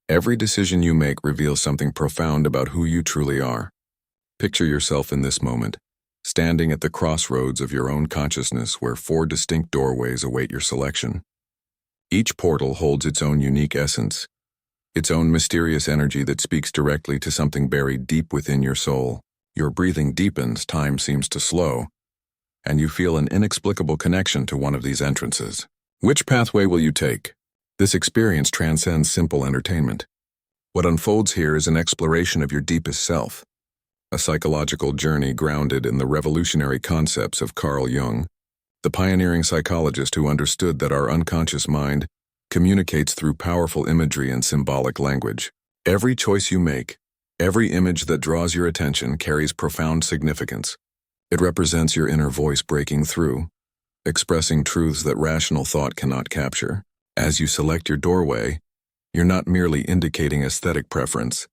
Every decision you make reveals something profound about who you truly are. Picture yourself in this moment, standing at the crossroads of your own consciousness where four distinct doorways await your selection. Each portal holds its own unique essence, its own mysterious energy that speaks directly to something buried deep within your soul. Your breathing deepens, time seems to slow, and you feel an inexplicable connection to one of these entrances. Which pathway will you take? This experience transcends simple entertainment. What unfolds here is an exploration of your deepest self, a psychological journey grounded in the revolutionary concepts of Carl Jung, the pioneering psychologist who understood that our unconscious mind communicates through powerful imagery and symbolic language. Every choice you make, every image that draws your attention carries profound significance. It represents your inner voice breaking through, expressing truths that rational thought cannot capture. As you select your doorway, you're not merely indicating aesthetic preference,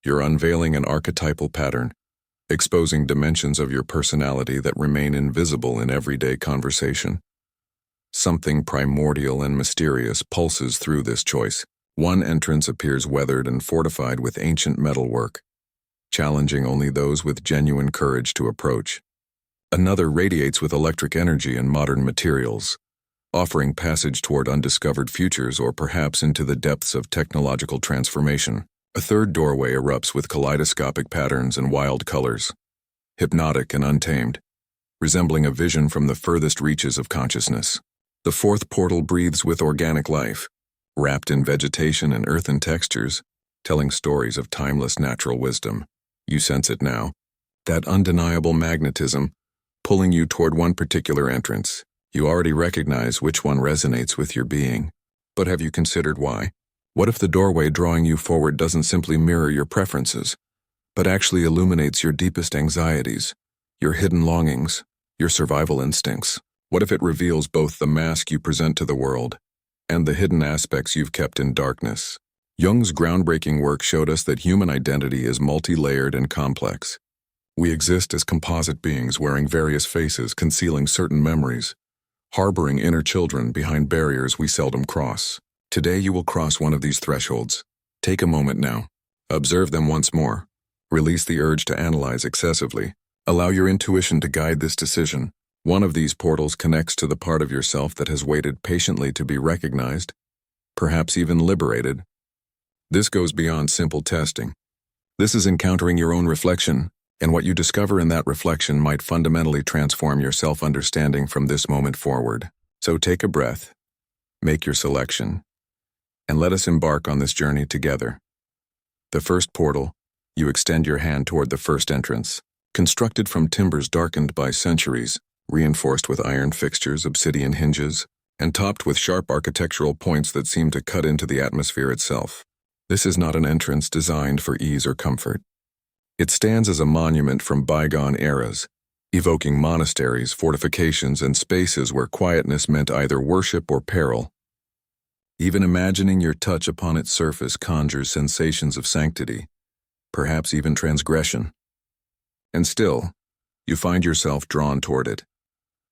you're unveiling an archetypal pattern, exposing dimensions of your personality that remain invisible in everyday conversation. Something primordial and mysterious pulses through this choice. One entrance appears weathered and fortified with ancient metalwork, challenging only those with genuine courage to approach. Another radiates with electric energy and modern materials, offering passage toward undiscovered futures or perhaps into the depths of technological transformation. A third doorway erupts with kaleidoscopic patterns and wild colors, hypnotic and untamed, resembling a vision from the furthest reaches of consciousness. The fourth portal breathes with organic life, wrapped in vegetation and earthen textures, telling stories of timeless natural wisdom. You sense it now, that undeniable magnetism, pulling you toward one particular entrance. You already recognize which one resonates with your being. But have you considered why? What if the doorway drawing you forward doesn't simply mirror your preferences, but actually illuminates your deepest anxieties, your hidden longings, your survival instincts? What if it reveals both the mask you present to the world and the hidden aspects you've kept in darkness? Jung's groundbreaking work showed us that human identity is multi-layered and complex. We exist as composite beings wearing various faces, concealing certain memories, harboring inner children behind barriers we seldom cross. Today you will cross one of these thresholds. Take a moment now. Observe them once more. Release the urge to analyze excessively. Allow your intuition to guide this decision. One of these portals connects to the part of yourself that has waited patiently to be recognized, perhaps even liberated. This goes beyond simple testing. This is encountering your own reflection, and what you discover in that reflection might fundamentally transform your self-understanding from this moment forward. So take a breath, make your selection, and let us embark on this journey together. The first portal, you extend your hand toward the first entrance. Constructed from timbers darkened by centuries, reinforced with iron fixtures, obsidian hinges, and topped with sharp architectural points that seem to cut into the atmosphere itself. This is not an entrance designed for ease or comfort. It stands as a monument from bygone eras, evoking monasteries, fortifications, and spaces where quietness meant either worship or peril. Even imagining your touch upon its surface conjures sensations of sanctity, perhaps even transgression. And still, you find yourself drawn toward it.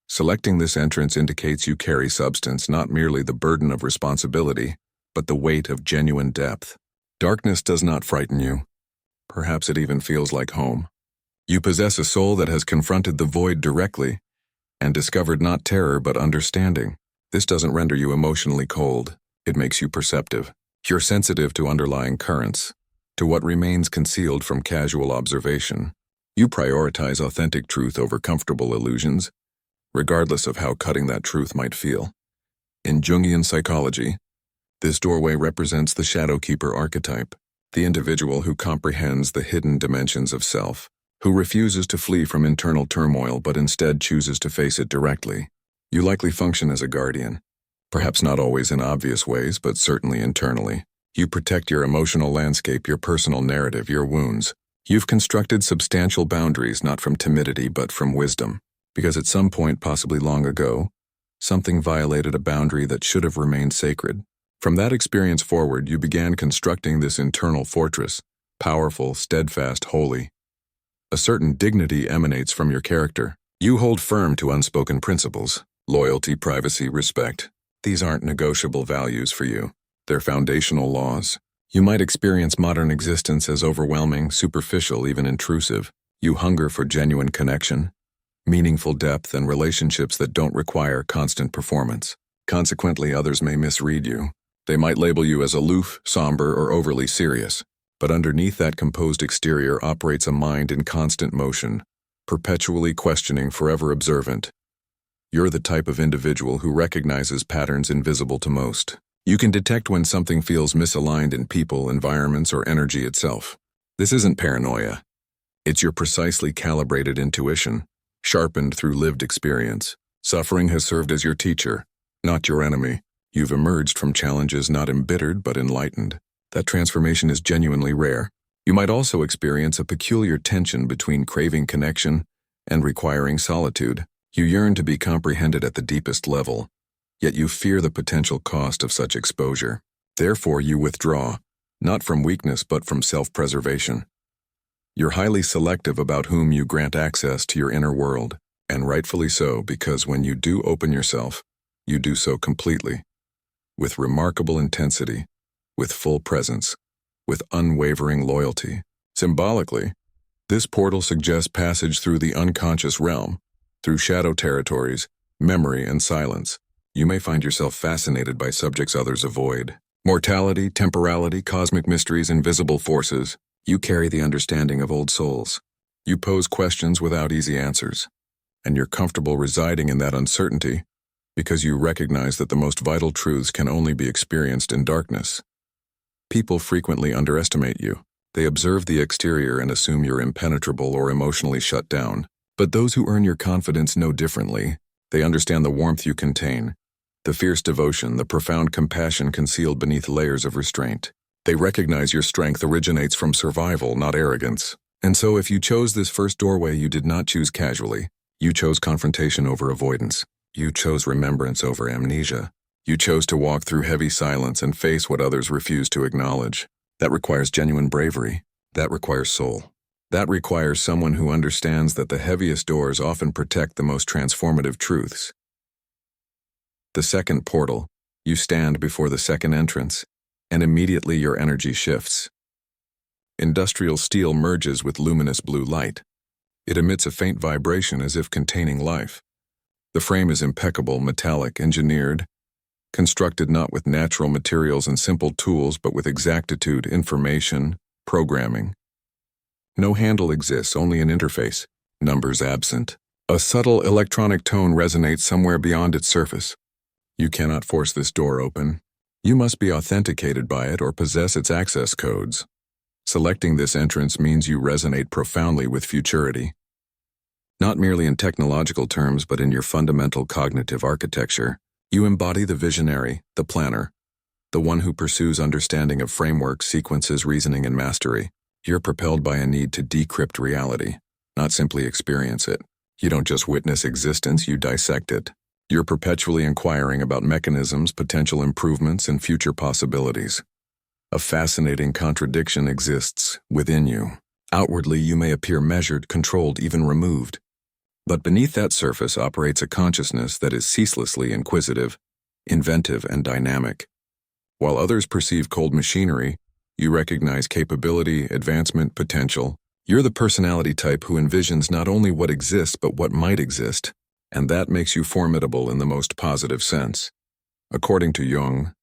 Selecting this entrance indicates you carry substance, not merely the burden of responsibility, but the weight of genuine depth. Darkness does not frighten you. Perhaps it even feels like home. You possess a soul that has confronted the void directly and discovered not terror but understanding. This doesn't render you emotionally cold. It makes you perceptive. You're sensitive to underlying currents, to what remains concealed from casual observation. You prioritize authentic truth over comfortable illusions, regardless of how cutting that truth might feel. In Jungian psychology, this doorway represents the shadow keeper archetype, the individual who comprehends the hidden dimensions of self, who refuses to flee from internal turmoil but instead chooses to face it directly. You likely function as a guardian, perhaps not always in obvious ways, but certainly internally. You protect your emotional landscape, your personal narrative, your wounds. You've constructed substantial boundaries not from timidity but from wisdom, because at some point, possibly long ago, something violated a boundary that should have remained sacred. From that experience forward, you began constructing this internal fortress, powerful, steadfast, holy. A certain dignity emanates from your character. You hold firm to unspoken principles: loyalty, privacy, respect. These aren't negotiable values for you. They're foundational laws. You might experience modern existence as overwhelming, superficial, even intrusive. You hunger for genuine connection, meaningful depth, and relationships that don't require constant performance. Consequently, others may misread you. They might label you as aloof, somber, or overly serious. But underneath that composed exterior operates a mind in constant motion, perpetually questioning, forever observant. You're the type of individual who recognizes patterns invisible to most. You can detect when something feels misaligned in people, environments, or energy itself. This isn't paranoia. It's your precisely calibrated intuition, sharpened through lived experience. Suffering has served as your teacher, not your enemy. You've emerged from challenges not embittered but enlightened. That transformation is genuinely rare. You might also experience a peculiar tension between craving connection and requiring solitude. You yearn to be comprehended at the deepest level, yet you fear the potential cost of such exposure. Therefore, you withdraw, not from weakness but from self-preservation. You're highly selective about whom you grant access to your inner world, and rightfully so, because when you do open yourself, you do so completely, with remarkable intensity, with full presence, with unwavering loyalty. Symbolically, this portal suggests passage through the unconscious realm, through shadow territories, memory, and silence. You may find yourself fascinated by subjects others avoid. Mortality, temporality, cosmic mysteries, invisible forces. You carry the understanding of old souls. You pose questions without easy answers, and you're comfortable residing in that uncertainty because you recognize that the most vital truths can only be experienced in darkness. People frequently underestimate you. They observe the exterior and assume you're impenetrable or emotionally shut down. But those who earn your confidence know differently. They understand the warmth you contain, the fierce devotion, the profound compassion concealed beneath layers of restraint. They recognize your strength originates from survival, not arrogance. And so if you chose this first doorway, you did not choose casually. You chose confrontation over avoidance. You chose remembrance over amnesia. You chose to walk through heavy silence and face what others refuse to acknowledge. That requires genuine bravery. That requires soul. That requires someone who understands that the heaviest doors often protect the most transformative truths. The second portal, you stand before the second entrance, and immediately your energy shifts. Industrial steel merges with luminous blue light. It emits a faint vibration as if containing life. The frame is impeccable, metallic, engineered, constructed not with natural materials and simple tools but with exactitude, information, programming. No handle exists, only an interface, numbers absent. A subtle electronic tone resonates somewhere beyond its surface. You cannot force this door open. You must be authenticated by it or possess its access codes. Selecting this entrance means you resonate profoundly with futurity. Not merely in technological terms, but in your fundamental cognitive architecture. You embody the visionary, the planner, the one who pursues understanding of frameworks, sequences, reasoning, and mastery. You're propelled by a need to decrypt reality, not simply experience it. You don't just witness existence, you dissect it. You're perpetually inquiring about mechanisms, potential improvements, and future possibilities. A fascinating contradiction exists within you. Outwardly, you may appear measured, controlled, even removed. But beneath that surface operates a consciousness that is ceaselessly inquisitive, inventive, and dynamic. While others perceive cold machinery, you recognize capability, advancement, potential. You're the personality type who envisions not only what exists but what might exist, and that makes you formidable in the most positive sense. According to Jung,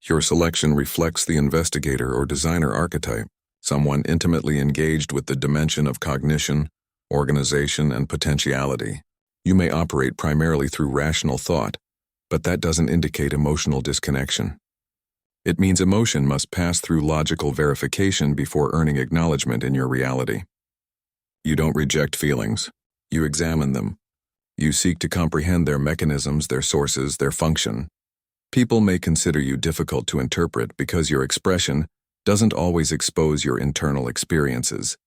your selection reflects the investigator or designer archetype, someone intimately engaged with the dimension of cognition, organization, and potentiality. You may operate primarily through rational thought, but that doesn't indicate emotional disconnection. It means emotion must pass through logical verification before earning acknowledgement in your reality. You don't reject feelings. You examine them. You seek to comprehend their mechanisms, their sources, their function. People may consider you difficult to interpret because your expression doesn't always expose your internal experiences.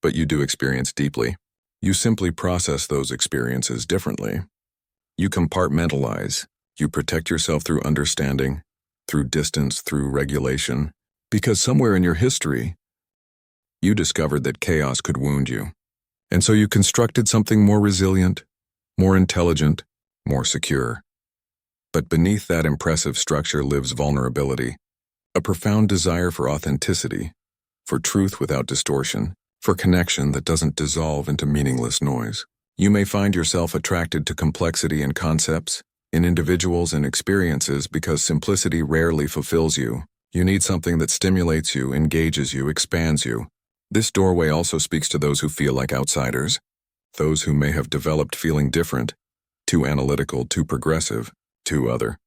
But you do experience deeply. You simply process those experiences differently. You compartmentalize. You protect yourself through understanding, through distance, through regulation, because somewhere in your history, you discovered that chaos could wound you. And so you constructed something more resilient, more intelligent, more secure. But beneath that impressive structure lives vulnerability, a profound desire for authenticity, for truth without distortion, for connection that doesn't dissolve into meaningless noise. You may find yourself attracted to complexity in concepts, in individuals and experiences because simplicity rarely fulfills you. You need something that stimulates you, engages you, expands you. This doorway also speaks to those who feel like outsiders, those who may have developed feeling different, too analytical, too progressive, too other.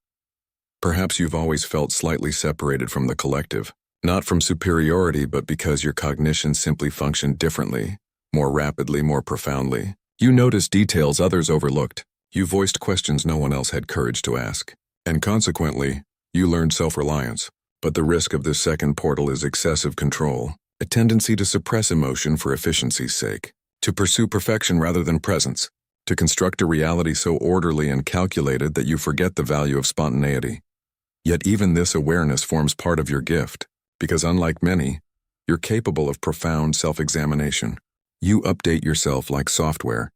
Perhaps you've always felt slightly separated from the collective, not from superiority but because your cognition simply functioned differently, more rapidly, more profoundly. You noticed details others overlooked. You voiced questions no one else had courage to ask. And consequently, you learned self-reliance. But the risk of this second portal is excessive control, a tendency to suppress emotion for efficiency's sake, to pursue perfection rather than presence, to construct a reality so orderly and calculated that you forget the value of spontaneity. Yet even this awareness forms part of your gift, because unlike many, you're capable of profound self-examination. You update yourself like software,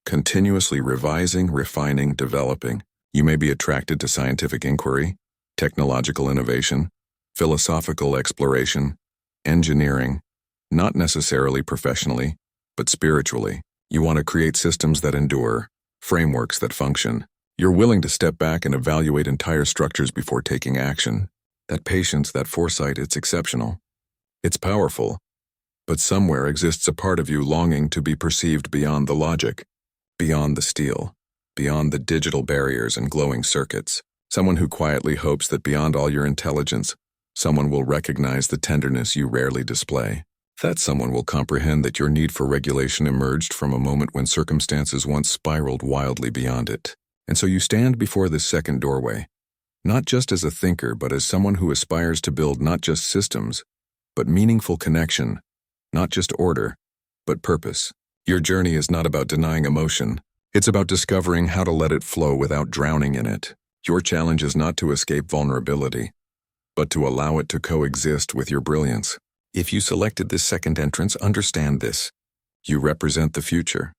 continuously revising, refining, developing. You may be attracted to scientific inquiry, technological innovation, philosophical exploration, engineering, not necessarily professionally, but spiritually. You want to create systems that endure, frameworks that function. You're willing to step back and evaluate entire structures before taking action. That patience, that foresight, it's exceptional. It's powerful. But somewhere exists a part of you longing to be perceived beyond the logic, beyond the steel, beyond the digital barriers and glowing circuits. Someone who quietly hopes that beyond all your intelligence, someone will recognize the tenderness you rarely display. That someone will comprehend that your need for regulation emerged from a moment when circumstances once spiraled wildly beyond it. And so you stand before this second doorway, not just as a thinker, but as someone who aspires to build not just systems, but meaningful connection, not just order, but purpose. Your journey is not about denying emotion. It's about discovering how to let it flow without drowning in it. Your challenge is not to escape vulnerability, but to allow it to coexist with your brilliance. If you selected this second entrance, understand this. You represent the future,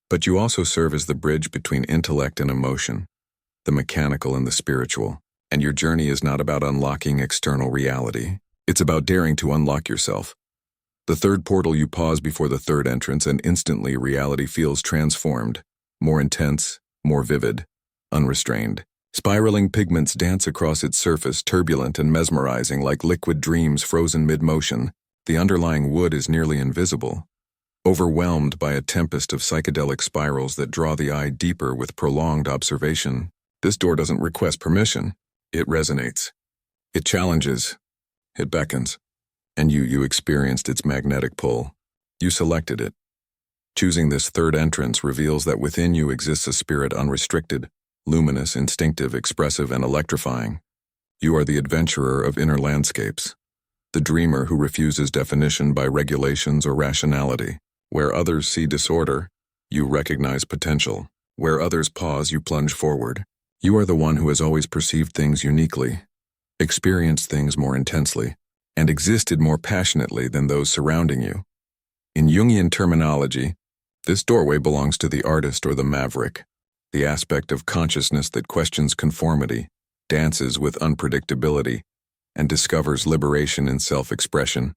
but you also serve as the bridge between intellect and emotion, the mechanical and the spiritual. And your journey is not about unlocking external reality. It's about daring to unlock yourself. The third portal, you pause before the third entrance, and instantly reality feels transformed, more intense, more vivid, unrestrained. Spiraling pigments dance across its surface, turbulent and mesmerizing like liquid dreams frozen mid-motion. The underlying wood is nearly invisible, overwhelmed by a tempest of psychedelic spirals that draw the eye deeper with prolonged observation. This door doesn't request permission. It resonates. It challenges. It beckons. And you experienced its magnetic pull. You selected it. Choosing this third entrance reveals that within you exists a spirit unrestricted, luminous, instinctive, expressive, and electrifying. You are the adventurer of inner landscapes, the dreamer who refuses definition by regulations or rationality. Where others see disorder, you recognize potential. Where others pause, you plunge forward. You are the one who has always perceived things uniquely, experienced things more intensely, and existed more passionately than those surrounding you. In Jungian terminology, this doorway belongs to the artist or the maverick, the aspect of consciousness that questions conformity, dances with unpredictability, and discovers liberation in self-expression.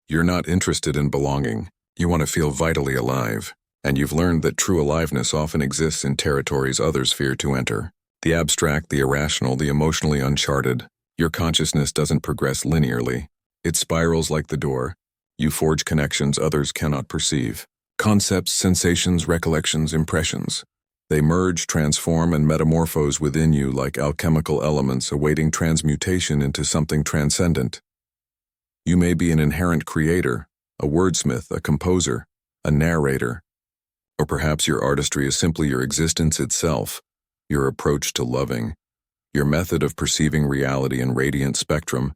You're not interested in belonging. You want to feel vitally alive, and you've learned that true aliveness often exists in territories others fear to enter. The abstract, the irrational, the emotionally uncharted. Your consciousness doesn't progress linearly. It spirals like the door. You forge connections others cannot perceive. Concepts, sensations, recollections, impressions. They merge, transform, and metamorphose within you like alchemical elements awaiting transmutation into something transcendent. You may be an inherent creator, a wordsmith, a composer, a narrator. Or perhaps your artistry is simply your existence itself, your approach to loving, your method of perceiving reality in radiant spectrum,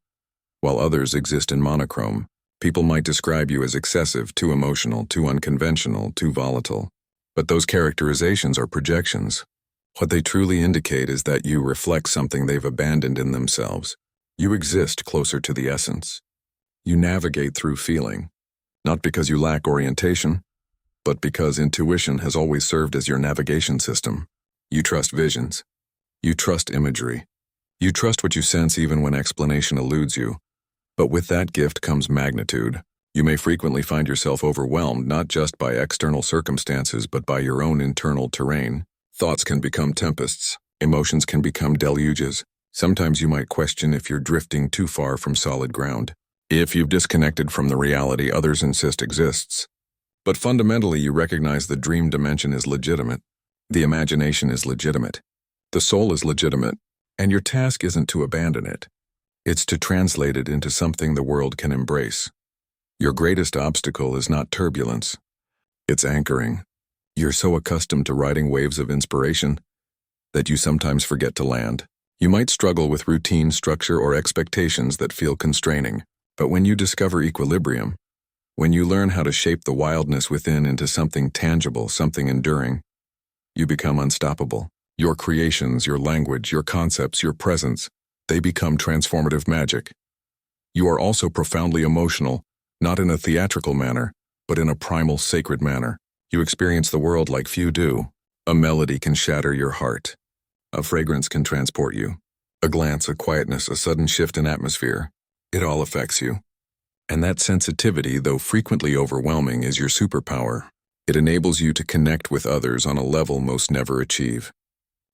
while others exist in monochrome. People might describe you as excessive, too emotional, too unconventional, too volatile. But those characterizations are projections. What they truly indicate is that you reflect something they've abandoned in themselves. You exist closer to the essence. You navigate through feeling, not because you lack orientation, but because intuition has always served as your navigation system. You trust visions. You trust imagery. You trust what you sense even when explanation eludes you. But with that gift comes magnitude. You may frequently find yourself overwhelmed not just by external circumstances but by your own internal terrain. Thoughts can become tempests. Emotions can become deluges. Sometimes you might question if you're drifting too far from solid ground. If you've disconnected from the reality others insist exists. But fundamentally you recognize the dream dimension is legitimate. The imagination is legitimate. The soul is legitimate. And your task isn't to abandon it. It's to translate it into something the world can embrace. Your greatest obstacle is not turbulence. It's anchoring. You're so accustomed to riding waves of inspiration that you sometimes forget to land. You might struggle with routine, structure, or expectations that feel constraining. But when you discover equilibrium, when you learn how to shape the wildness within into something tangible, something enduring, you become unstoppable. Your creations, your language, your concepts, your presence, they become transformative magic. You are also profoundly emotional, not in a theatrical manner, but in a primal, sacred manner. You experience the world like few do. A melody can shatter your heart. A fragrance can transport you. A glance, a quietness, a sudden shift in atmosphere. It all affects you. And that sensitivity, though frequently overwhelming, is your superpower. It enables you to connect with others on a level most never achieve.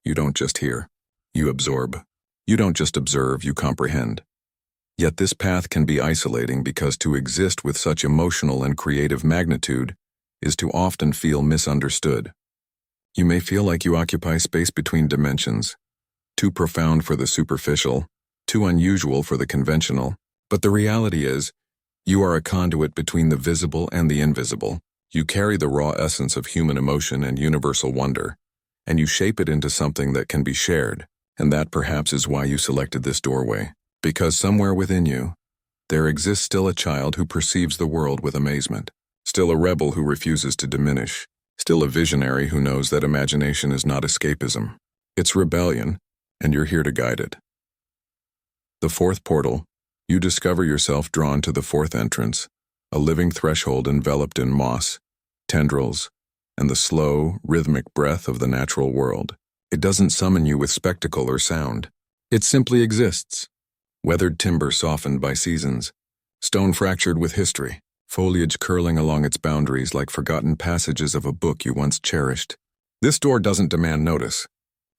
You don't just hear. You absorb. You don't just observe, you comprehend. Yet this path can be isolating because to exist with such emotional and creative magnitude is to often feel misunderstood. You may feel like you occupy space between dimensions, too profound for the superficial, too unusual for the conventional, but the reality is, you are a conduit between the visible and the invisible. You carry the raw essence of human emotion and universal wonder, and you shape it into something that can be shared. And that perhaps is why you selected this doorway. Because somewhere within you, there exists still a child who perceives the world with amazement, still a rebel who refuses to diminish, still a visionary who knows that imagination is not escapism. It's rebellion, and you're here to guide it. The fourth portal, you discover yourself drawn to the fourth entrance, a living threshold enveloped in moss, tendrils, and the slow, rhythmic breath of the natural world. It doesn't summon you with spectacle or sound. It simply exists. Weathered timber softened by seasons, stone fractured with history, foliage curling along its boundaries like forgotten passages of a book you once cherished. This door doesn't demand notice.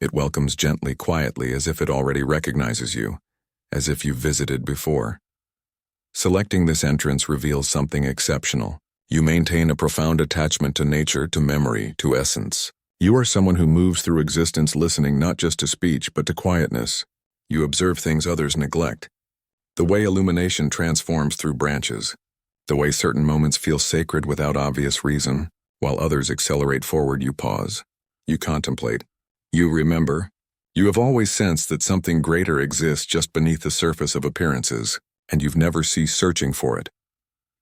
It welcomes gently, quietly, as if it already recognizes you, as if you've visited before. Selecting this entrance reveals something exceptional. You maintain a profound attachment to nature, to memory, to essence. You are someone who moves through existence listening not just to speech but to quietness. You observe things others neglect. The way illumination transforms through branches. The way certain moments feel sacred without obvious reason. While others accelerate forward, you pause. You contemplate. You remember. You have always sensed that something greater exists just beneath the surface of appearances, and you've never ceased searching for it.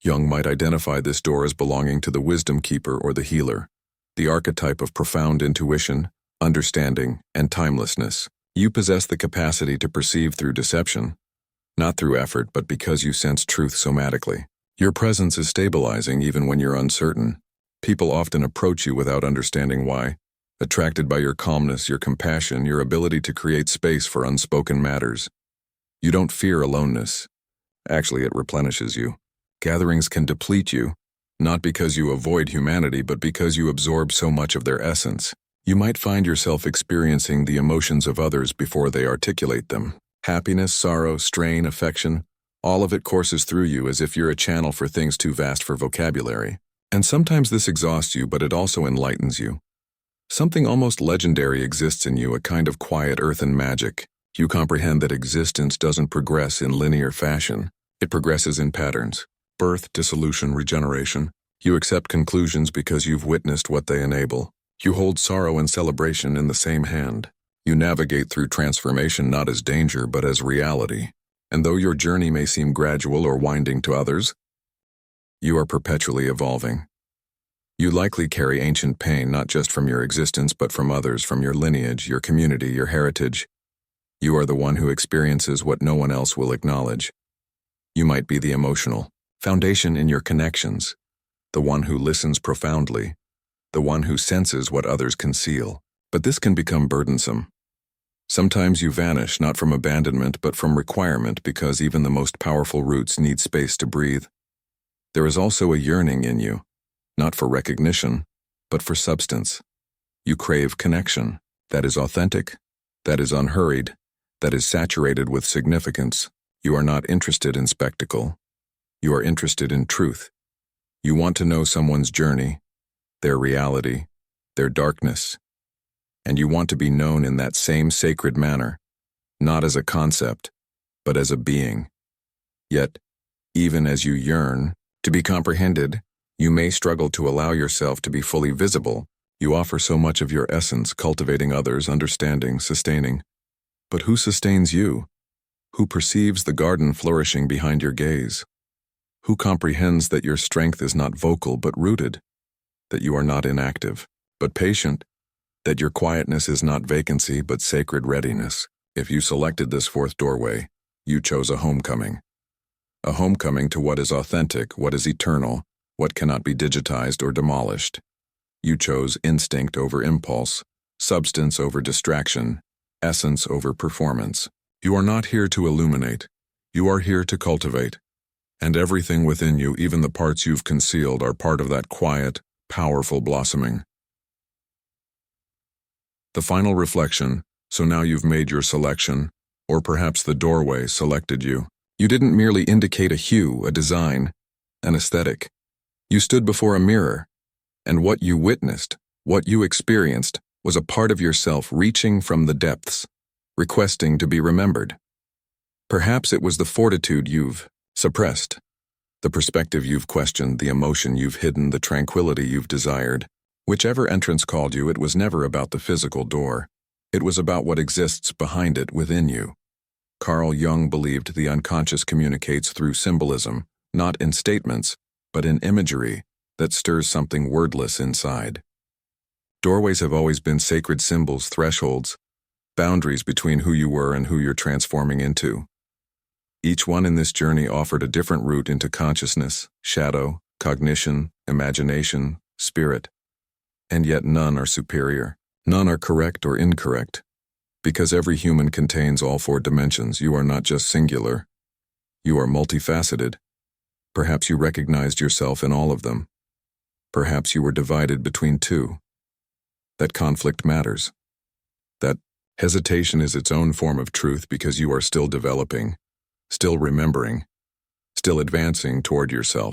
Jung might identify this door as belonging to the wisdom keeper or the healer, the archetype of profound intuition, understanding, and timelessness. You possess the capacity to perceive through deception, not through effort, but because you sense truth somatically. Your presence is stabilizing even when you're uncertain. People often approach you without understanding why, attracted by your calmness, your compassion, your ability to create space for unspoken matters. You don't fear aloneness. Actually, it replenishes you. Gatherings can deplete you, not because you avoid humanity, but because you absorb so much of their essence. You might find yourself experiencing the emotions of others before they articulate them. Happiness, sorrow, strain, affection, all of it courses through you as if you're a channel for things too vast for vocabulary. And sometimes this exhausts you, but it also enlightens you. Something almost legendary exists in you, a kind of quiet earthen magic. You comprehend that existence doesn't progress in linear fashion. It progresses in patterns. Birth, dissolution, regeneration. You accept conclusions because you've witnessed what they enable. You hold sorrow and celebration in the same hand. You navigate through transformation not as danger but as reality. And though your journey may seem gradual or winding to others, you are perpetually evolving. You likely carry ancient pain not just from your existence but from others, from your lineage, your community, your heritage. You are the one who experiences what no one else will acknowledge. You might be the emotional foundation in your connections, the one who listens profoundly, the one who senses what others conceal. But this can become burdensome. Sometimes you vanish not from abandonment but from requirement because even the most powerful roots need space to breathe. There is also a yearning in you, not for recognition, but for substance. You crave connection that is authentic, that is unhurried, that is saturated with significance. You are not interested in spectacle. You are interested in truth. You want to know someone's journey, their reality, their darkness, and you want to be known in that same sacred manner, not as a concept, but as a being. Yet, even as you yearn to be comprehended, you may struggle to allow yourself to be fully visible. You offer so much of your essence, cultivating others, understanding, sustaining. But who sustains you? Who perceives the garden flourishing behind your gaze? Who comprehends that your strength is not vocal but rooted, that you are not inactive, but patient, that your quietness is not vacancy but sacred readiness? If you selected this fourth doorway, you chose a homecoming to what is authentic, what is eternal, what cannot be digitized or demolished. You chose instinct over impulse, substance over distraction, essence over performance. You are not here to illuminate. You are here to cultivate. And everything within you, even the parts you've concealed, are part of that quiet, powerful blossoming. The final reflection, so now you've made your selection, or perhaps the doorway selected you. You didn't merely indicate a hue, a design, an aesthetic. You stood before a mirror, and what you witnessed, what you experienced, was a part of yourself reaching from the depths, requesting to be remembered. Perhaps it was the fortitude you've suppressed, the perspective you've questioned, the emotion you've hidden, the tranquility you've desired. Whichever entrance called you, it was never about the physical door. It was about what exists behind it within you. Carl Jung believed the unconscious communicates through symbolism, not in statements, but in imagery that stirs something wordless inside. Doorways have always been sacred symbols, thresholds, boundaries between who you were and who you're transforming into. Each one in this journey offered a different route into consciousness, shadow, cognition, imagination, spirit. And yet none are superior. None are correct or incorrect. Because every human contains all four dimensions, you are not just singular. You are multifaceted. Perhaps you recognized yourself in all of them. Perhaps you were divided between two. That conflict matters. That hesitation is its own form of truth because you are still developing, still remembering, still advancing toward yourself.